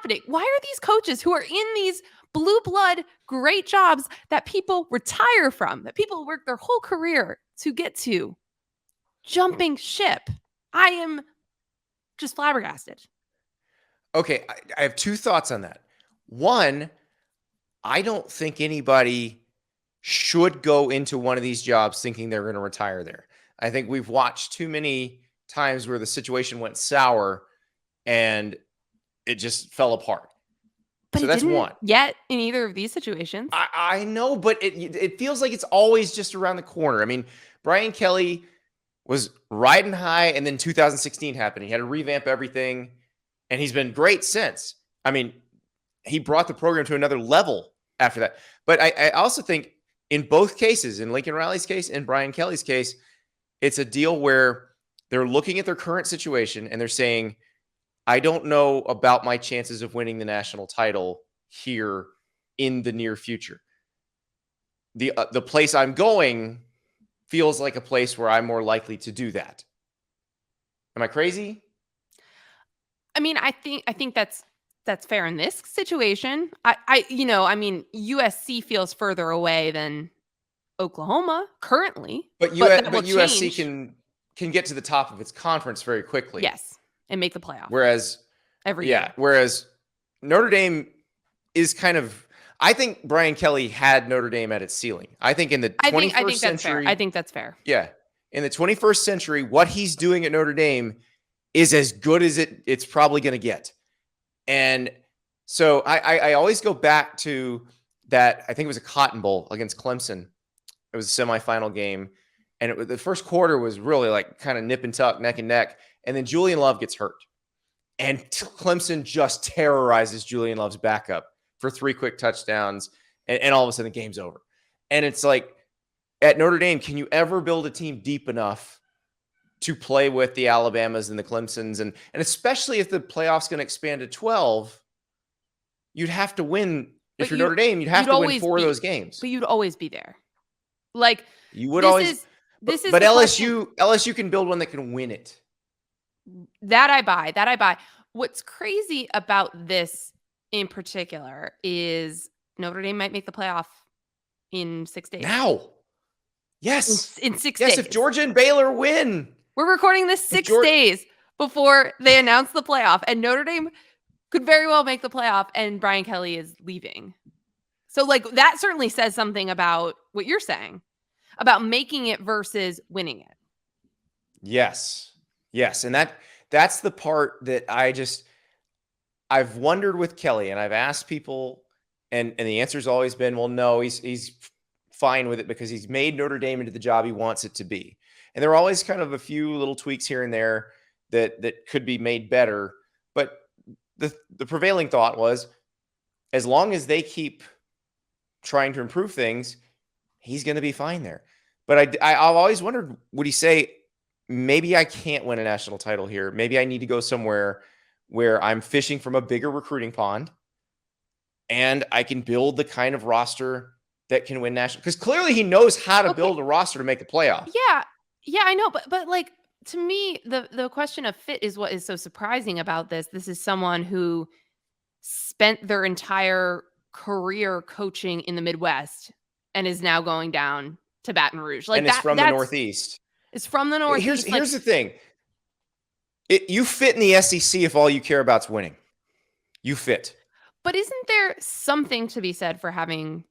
happening? Why are these coaches who are in these blue blood great jobs that people retire from, that people work their whole career to get to, jumping ship? I am just flabbergasted. Okay, I have two thoughts on that. One, I don't think anybody should go into one of these jobs thinking they're going to retire there. I think we've watched too many times where the situation went sour and it just fell apart. But So it that's didn't one. yet in either of these situations. I know, but it feels like it's always just around the corner. I mean, Brian Kelly was riding high, and then 2016 happened. He had to revamp everything, and he's been great since. I mean, he brought the program to another level after that. But I also think in both cases, in Lincoln Riley's case and Brian Kelly's case, it's a deal where they're looking at their current situation and they're saying, I don't know about my chances of winning the national title here in the near future. The place I'm going feels like a place where I'm more likely to do that. Am I crazy? I mean, I think that's fair in this situation. I mean, USC feels further away than Oklahoma currently, but USC can get to the top of its conference very quickly. Yes, and make the playoff. Whereas every year. Whereas Notre Dame is kind of, I think Brian Kelly had Notre Dame at its ceiling. I think in the 21st century. I think that's fair. Yeah. In the 21st century, what he's doing at Notre Dame is as good as it's probably going to get. And so I always go back to that. I think it was a Cotton Bowl against Clemson. It was a semifinal game. And the first quarter was really like kind of nip and tuck, neck and neck. And then Julian Love gets hurt. And Clemson just terrorizes Julian Love's backup for 3 quick touchdowns. And all of a sudden the game's over. And it's like, at Notre Dame, can you ever build a team deep enough to play with the Alabamas and the Clemsons? And especially if the playoff's going to expand to 12, you'd have to win. If you're Notre Dame, you'd have to win 4 of those games. But you'd always be there. Like, you would always. But LSU can build one that can win it. That I buy. What's crazy about this in particular is Notre Dame might make the playoff in 6 days. Now. Yes. In 6 days. Yes, if Georgia and Baylor win. We're recording this 6 days before they announce the playoff, and Notre Dame could very well make the playoff, and Brian Kelly is leaving. So, like, that certainly says something about what you're saying about making it versus winning it. Yes. And that's the part that I've wondered with Kelly, and I've asked people, and the answer's always been, well, no, he's fine with it because he's made Notre Dame into the job he wants it to be. And there are always kind of a few little tweaks here and there that could be made better. But the prevailing thought was, as long as they keep trying to improve things, he's going to be fine there. But I've always wondered, would he say, maybe I can't win a national title here. Maybe I need to go somewhere where I'm fishing from a bigger recruiting pond and I can build the kind of roster that can win national, because clearly he knows how to build a roster to make the playoff. Yeah, I know. But like, to me, the question of fit is what is so surprising about this. This is someone who spent their entire career coaching in the Midwest and is now going down to Baton Rouge. Like, and it's from the Northeast. It's from the Northeast. Here's the thing. You fit in the SEC if all you care about is winning. You fit. But isn't there something to be said for having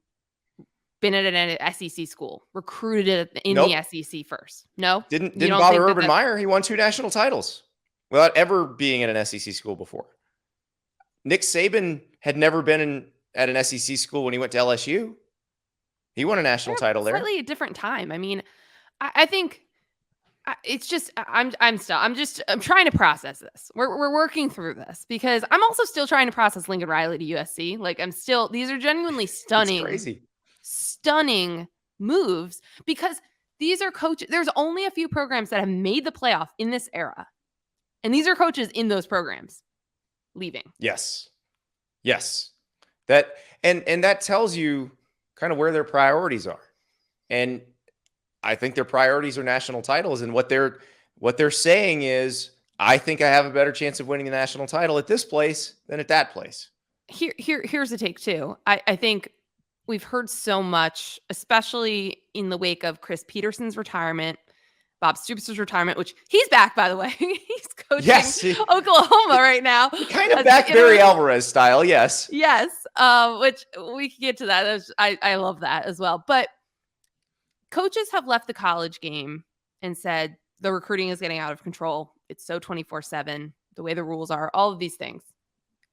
been at an SEC school, recruited in the SEC first? No? Didn't bother Urban Meyer. He won 2 national titles without ever being at an SEC school before. Nick Saban had never been at an SEC school when he went to LSU. He won a national title there. Slightly a different time. I mean, I think it's just, I'm trying to process this. We're working through this because I'm also still trying to process Lincoln Riley to USC. Like, these are genuinely stunning. It's crazy. Stunning moves, because these are coaches. There's only a few programs that have made the playoff in this era, and these are coaches in those programs leaving. Yes. That and that tells you kind of where their priorities are, and I think their priorities are national titles. And what they're saying is, I think I have a better chance of winning the national title at this place than at that place. Here's a take too. I think we've heard so much, especially in the wake of Chris Peterson's retirement, Bob Stoops' retirement, which he's back, by the way. He's coaching Yes, Oklahoma right now. kind of back Barry Alvarez style. Yes. Yes, which we can get to that. I love that as well. But coaches have left the college game and said the recruiting is getting out of control. It's so 24/7, the way the rules are, all of these things.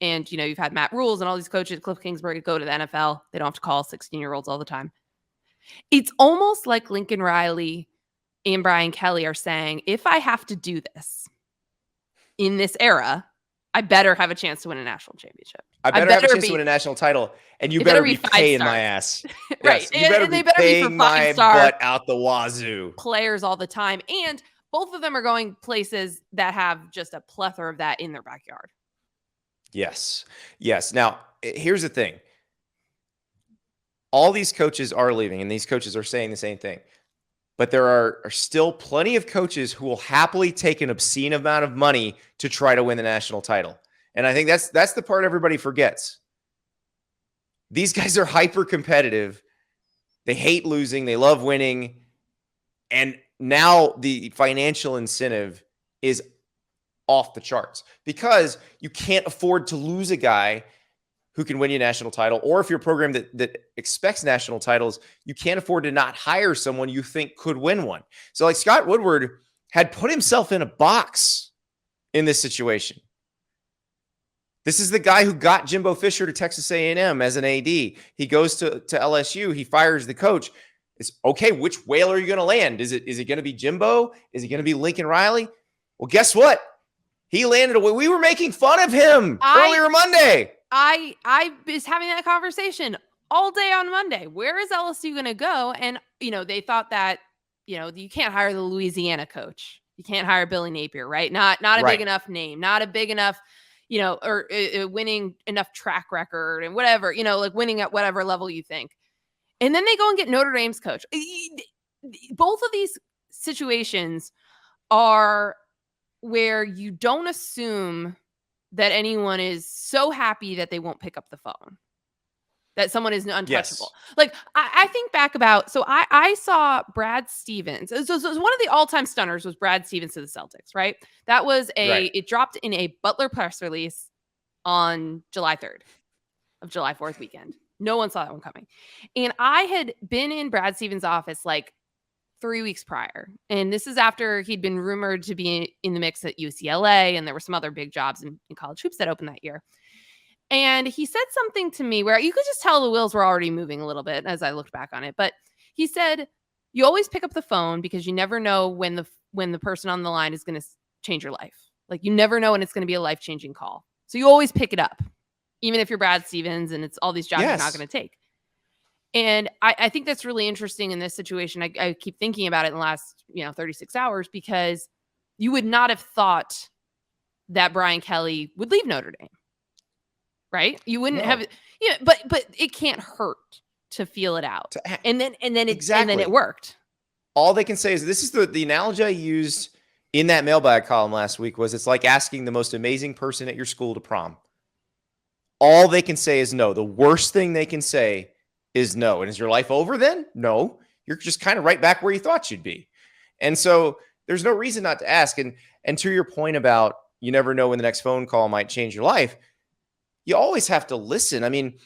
And, you've had Matt Rules and all these coaches, Cliff Kingsbury, go to the NFL. They don't have to call 16-year-olds all the time. It's almost like Lincoln Riley and Brian Kelly are saying, if I have to do this in this era, I better have a chance to win a national championship. I better have a chance to win a national title, and you better be paying my ass. Right. Yes, you better be paying my butt out the wazoo. Players all the time. And both of them are going places that have just a plethora of that in their backyard. Yes. Yes. Now, here's the thing. All these coaches are leaving, and these coaches are saying the same thing. But there are still plenty of coaches who will happily take an obscene amount of money to try to win the national title. And I think that's the part everybody forgets. These guys are hyper competitive. They hate losing. They love winning. And now the financial incentive is off the charts because you can't afford to lose a guy who can win you a national title. Or if you're a program that expects national titles, you can't afford to not hire someone you think could win one. So like Scott Woodward had put himself in a box in this situation. This is the guy who got Jimbo Fisher to Texas A&M as an AD. He goes to LSU. He fires the coach. It's okay. Which whale are you going to land? Is it going to be Jimbo? Is it going to be Lincoln Riley? Well, guess what? He landed away. We were making fun of him earlier Monday. I was having that conversation all day on Monday. Where is LSU going to go? And, they thought that, you can't hire the Louisiana coach. You can't hire Billy Napier, right? Not a big enough name, not a big enough, or winning enough track record and whatever, like winning at whatever level you think. And then they go and get Notre Dame's coach. Both of these situations are where you don't assume that anyone is so happy that they won't pick up the phone, that someone is untouchable. Yes. Like I think back about, so I saw Brad Stevens. So one of the all-time stunners was Brad Stevens to the Celtics, right? That was it dropped in a Butler press release on July 3rd of July 4th weekend. No one saw that one coming. And I had been in Brad Stevens' office like 3 weeks prior. And this is after he'd been rumored to be in the mix at UCLA. And there were some other big jobs in college hoops that opened that year. And he said something to me where you could just tell the wheels were already moving a little bit as I looked back on it. But he said, you always pick up the phone because you never know when the person on the line is going to change your life. Like you never know when it's going to be a life-changing call. So you always pick it up, even if you're Brad Stevens and it's all these jobs you're not going to take. And I think that's really interesting in this situation. I keep thinking about it in the last 36 hours because you would not have thought that Brian Kelly would leave Notre Dame. Right? You wouldn't have, but it can't hurt to feel it out. And then it worked. All they can say is, this is the analogy I used in that mailbag column last week was, it's like asking the most amazing person at your school to prom. All they can say is no. The worst thing they can say is no. And is your life over then? No. You're just kind of right back where you thought you'd be. And so there's no reason not to ask. And to your point about you never know when the next phone call might change your life, you always have to listen. I mean,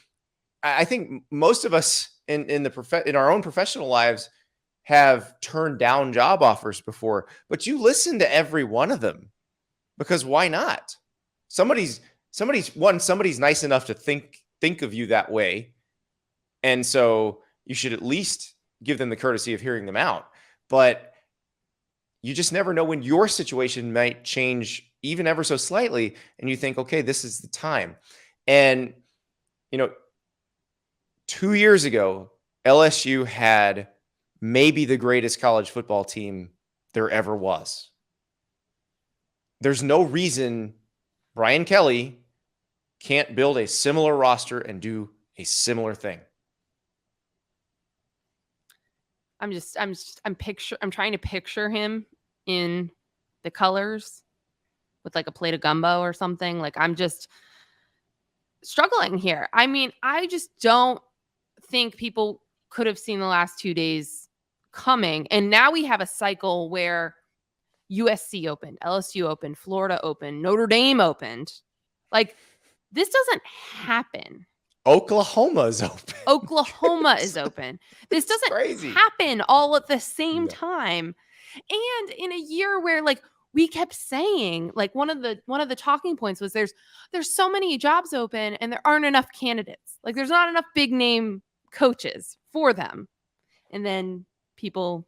I think most of us in our own professional lives have turned down job offers before, but you listen to every one of them because why not? Somebody's nice enough to think of you that way. And so you should at least give them the courtesy of hearing them out. But you just never know when your situation might change even ever so slightly. And you think, okay, this is the time. And, 2 years ago, LSU had maybe the greatest college football team there ever was. There's no reason Brian Kelly can't build a similar roster and do a similar thing. I'm trying to picture him in the colors with like a plate of gumbo or something. Like I'm just struggling here. I mean, I just don't think people could have seen the last 2 days coming. And now we have a cycle where USC opened, LSU opened, Florida opened, Notre Dame opened. Like this doesn't happen. Oklahoma's open. Oklahoma is open. This doesn't crazy. happen all at the same time. And in a year where like we kept saying, like one of the talking points was there's so many jobs open and there aren't enough candidates. Like there's not enough big name coaches for them. And then people,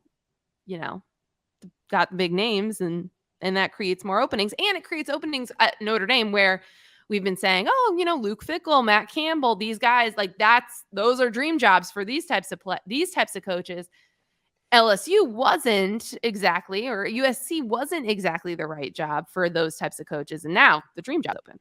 got big names and that creates more openings, and it creates openings at Notre Dame where we've been saying, oh, Luke Fickell, Matt Campbell, these guys, like those are dream jobs for these types of coaches. LSU wasn't exactly, or USC wasn't exactly the right job for those types of coaches. And now the dream job open.